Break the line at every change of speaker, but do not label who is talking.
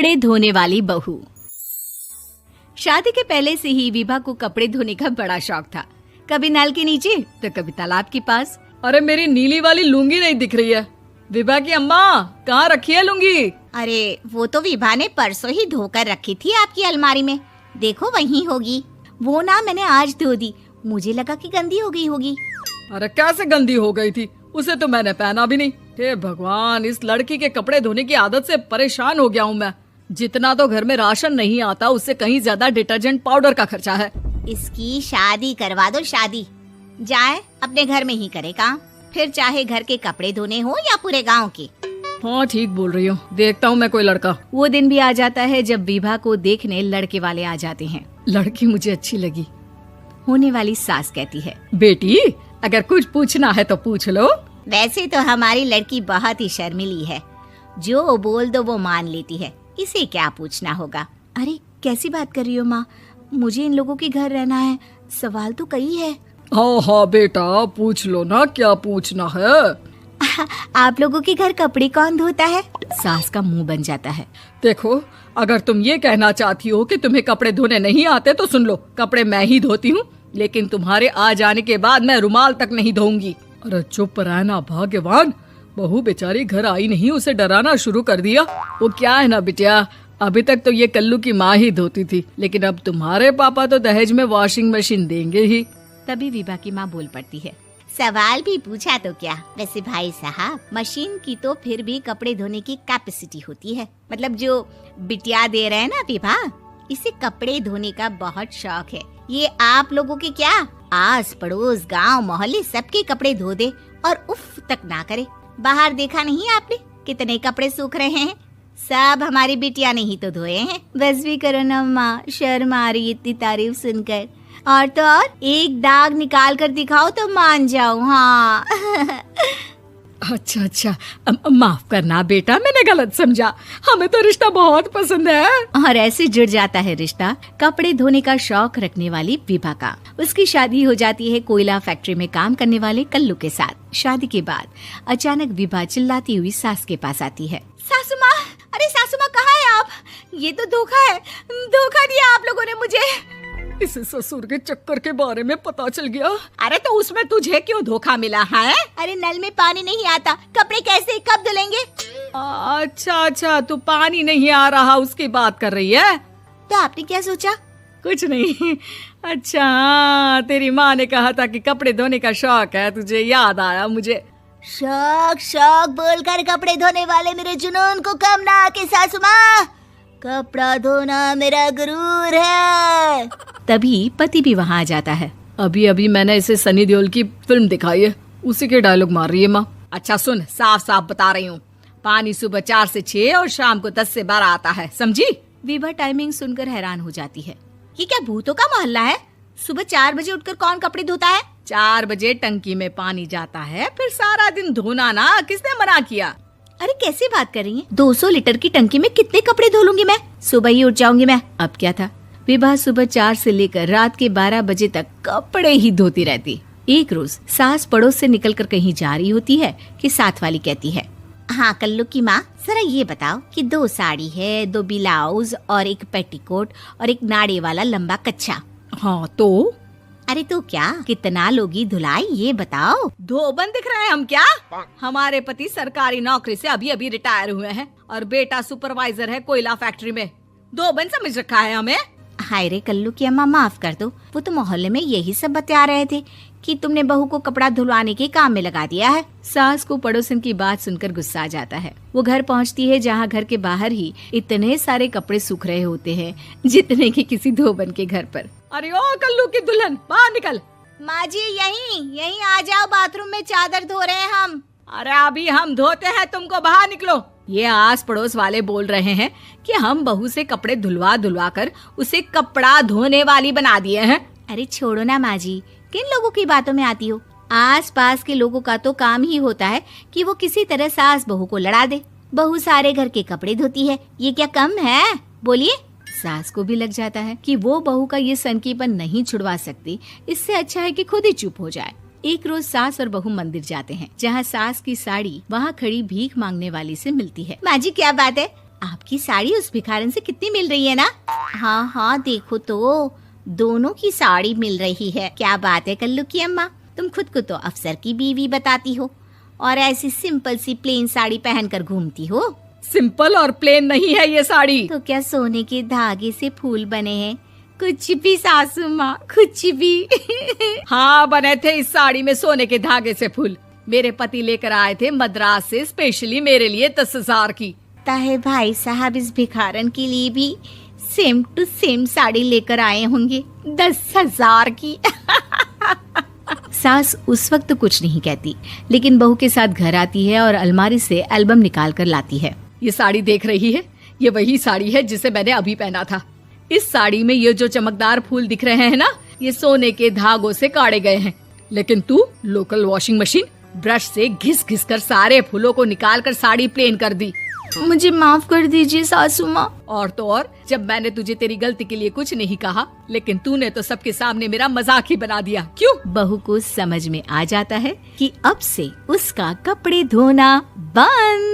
कपड़े धोने वाली बहू। शादी के पहले से ही विभा को कपड़े धोने का बड़ा शौक था। कभी नल के नीचे तो कभी तालाब के पास।
अरे मेरी नीली वाली लुंगी नहीं दिख रही है। विभा की अम्मा, कहाँ रखी है लुंगी?
अरे वो तो विभा ने परसों ही धोकर रखी थी आपकी अलमारी में, देखो वहीं होगी। वो ना मैंने आज धो दी, मुझे लगा कि गंदी हो गई होगी।
अरे कैसे गंदी हो गई थी? उसे तो मैंने पहना भी नहीं। हे भगवान, इस लड़की के कपड़े धोने की आदत से परेशान हो गया हूँ मैं। जितना तो घर में राशन नहीं आता, उससे कहीं ज्यादा डिटर्जेंट पाउडर का खर्चा है।
इसकी शादी करवा दो, शादी। जाए अपने घर में ही करे काम, फिर चाहे घर के कपड़े धोने हो या पूरे गांव के।
हाँ ठीक बोल रही हो, देखता हूँ मैं कोई लड़का।
वो दिन भी आ जाता है जब विभा को देखने लड़के वाले आ जाते हैं।
लड़की मुझे अच्छी लगी।
होने वाली सास कहती है,
बेटी अगर कुछ पूछना है तो पूछ लो।
वैसे तो हमारी लड़की बहुत ही शर्मीली है, जो बोल दो वो मान लेती है, इसे क्या पूछना होगा।
अरे कैसी बात कर रही हो माँ, मुझे इन लोगों के घर रहना है, सवाल तो कई है।
हाँ हाँ बेटा, पूछ लो ना, क्या पूछना है।
आप लोगों के घर कपड़े कौन धोता है? सास का मुंह बन जाता है।
देखो, अगर तुम ये कहना चाहती हो कि तुम्हें कपड़े धोने नहीं आते तो सुन लो, कपड़े मैं ही धोती हूँ, लेकिन तुम्हारे आ जाने के बाद मैं रुमाल तक नहीं धोऊंगी। अरे चुप रहना भाग्यवान, बहू बेचारी घर आई नहीं, उसे डराना शुरू कर दिया। वो क्या है ना बिटिया, अभी तक तो ये कल्लू की माँ ही धोती थी, लेकिन अब तुम्हारे पापा तो दहेज में वॉशिंग मशीन देंगे ही।
तभी विभा की माँ बोल पड़ती है,
सवाल भी पूछा तो क्या। वैसे भाई साहब, मशीन की तो फिर भी कपड़े धोने की कैपेसिटी होती है। मतलब जो बिटिया दे रहे हैं ना विभा, इसे कपड़े धोने का बहुत शौक है। ये आप लोगों के क्या, आस पड़ोस गांव मोहल्ले सबके कपड़े धो दे और उफ तक ना करे। बाहर देखा नहीं आपने कितने कपड़े सूख रहे हैं? सब हमारी बिटिया ने ही तो धोए हैं।
बस भी करो ना माँ, शर्म आ रही इतनी तारीफ सुनकर। और तो और एक दाग निकाल कर दिखाओ तो मान जाओ। हाँ
अच्छा, माफ करना बेटा, मैंने गलत समझा। हमें तो रिश्ता बहुत पसंद है।
और ऐसे जुड़ जाता है रिश्ता कपड़े धोने का शौक रखने वाली विभा का। उसकी शादी हो जाती है कोयला फैक्ट्री में काम करने वाले कल्लू के साथ। शादी के बाद अचानक विभा चिल्लाती हुई सास के पास आती है।
सासू माँ, अरे सासू माँ कहाँ है आप? ये तो धोखा है, धोखा दिया आप लोगों ने मुझे।
इसे ससुर के चक्कर के बारे में पता चल गया।
अरे तो उसमें तुझे क्यों धोखा मिला है? अरे नल में पानी नहीं आता, कपड़े कैसे कब धुलेंगे?
अच्छा, तू पानी नहीं आ रहा उसकी बात कर रही है।
तो आपने क्या सोचा?
कुछ नहीं। अच्छा, तेरी माँ ने कहा था कि कपड़े धोने का शौक है तुझे, याद आया मुझे।
शौक बोलकर कपड़े धोने वाले मेरे जुनून को कम ना आके सासू माँ, कपड़ा धोना मेरा गुरूर है।
तभी पति भी वहाँ आ जाता है।
अभी मैंने इसे सनी देओल की फिल्म दिखाई है, उसी के डायलॉग मार रही है माँ। अच्छा सुन, साफ साफ बता रही हूँ, पानी सुबह 4 से 6 और शाम को 10 से 12 आता है, समझी?
विभा टाइमिंग सुनकर हैरान हो जाती है।
ये क्या भूतों का मोहल्ला है? सुबह 4 बजे उठकर कौन कपड़े धोता है?
4 बजे टंकी में पानी जाता है, फिर सारा दिन धोना ना, किसने मना किया?
अरे कैसी बात कर रही हैं? 200 लीटर की टंकी में कितने कपड़े धो लूंगी मैं? सुबह ही उठ जाऊंगी मैं। अब क्या था, विभा सुबह 4 से लेकर रात के 12 बजे तक कपड़े ही धोती रहती। एक रोज सास पड़ोस से निकलकर कहीं जा रही होती है कि साथ वाली कहती है,
हाँ कल्लू की माँ, जरा ये बताओ कि 2 साड़ी है, 2 ब्लाउज और एक पेटीकोट और एक नाड़े वाला लंबा कच्छा।
हाँ तो?
अरे तो क्या, कितना लोगी धुलाई ये बताओ।
धोबन दिख रहे हैं हम क्या? हमारे पति सरकारी नौकरी से अभी रिटायर हुए हैं और बेटा सुपरवाइजर है कोयला फैक्ट्री में। धोबन समझ रखा है हमें?
हाय रे कल्लू की अम्मा, माफ कर दो, वो तो मोहल्ले में यही सब बता रहे थे कि तुमने बहू को कपड़ा धुलवाने के काम में लगा दिया है।
सास को पड़ोसन की बात सुनकर गुस्सा आ जाता है। वो घर पहुंचती है जहां घर के बाहर ही इतने सारे कपड़े सूख रहे होते हैं जितने कि किसी धोबन के घर पर।
अरे ओ कल्लू की दुल्हन, बाहर निकल।
माँ जी यहीं आ जाओ, बाथरूम में चादर धो रहे हैं हम।
अरे अभी हम धोते हैं, तुमको बाहर निकलो। ये आस पड़ोस वाले बोल रहे हैं कि हम बहू से कपड़े धुलवा कर उसे कपड़ा धोने वाली बना दिए हैं।
अरे छोड़ो ना माँ जी, किन लोगों की बातों में आती हो? आस पास के लोगों का तो काम ही होता है कि वो किसी तरह सास बहू को लड़ा दे। बहू सारे घर के कपड़े धोती है, ये क्या कम है? बोलिए।
सास को भी लग जाता है कि वो बहू का ये सनकीपन नहीं छुड़वा सकती, इससे अच्छा है कि खुद ही चुप हो जाए। एक रोज सास और बहू मंदिर जाते हैं, जहाँ सास की साड़ी वहाँ खड़ी भीख मांगने वाली से मिलती है।
माँ जी क्या बात है, आपकी साड़ी उस भिखारन से कितनी मिल रही है ना? हाँ हाँ देखो तो, दोनों की साड़ी मिल रही है। क्या बात है कल्लू की अम्मा, तुम खुद को तो अफसर की बीवी बताती हो और ऐसी सिंपल सी प्लेन साड़ी पहनकर घूमती हो।
सिंपल और प्लेन नहीं है ये साड़ी।
तो क्या सोने के धागे से फूल बने हैं? कुछ भी सासू माँ, कुछ भी।
हाँ बने थे इस साड़ी में सोने के धागे से फूल। मेरे पति लेकर आए थे मद्रास से स्पेशली मेरे लिए 10,000 की।
ताहे भाई साहब इस भिखारन के लिए भी सेम टू सेम साड़ी लेकर आए होंगे 10,000 की।
सास उस वक्त तो कुछ नहीं कहती, लेकिन बहू के साथ घर आती है और अलमारी से एल्बम निकाल कर लाती है।
ये साड़ी देख रही है, ये वही साड़ी है जिसे मैंने अभी पहना था। इस साड़ी में ये जो चमकदार फूल दिख रहे हैं ना, ये सोने के धागों से काढ़े गए हैं। लेकिन तू लोकल वॉशिंग मशीन ब्रश से घिस घिस कर सारे फूलों को निकाल कर साड़ी प्लेन कर दी।
मुझे माफ कर दीजिए सासू माँ।
और तो और, जब मैंने तुझे तेरी गलती के लिए कुछ नहीं कहा, लेकिन तूने तो सबके सामने मेरा मजाक ही बना दिया। क्यों?
बहू को समझ में आ जाता है कि अब से उसका कपड़े धोना बंद।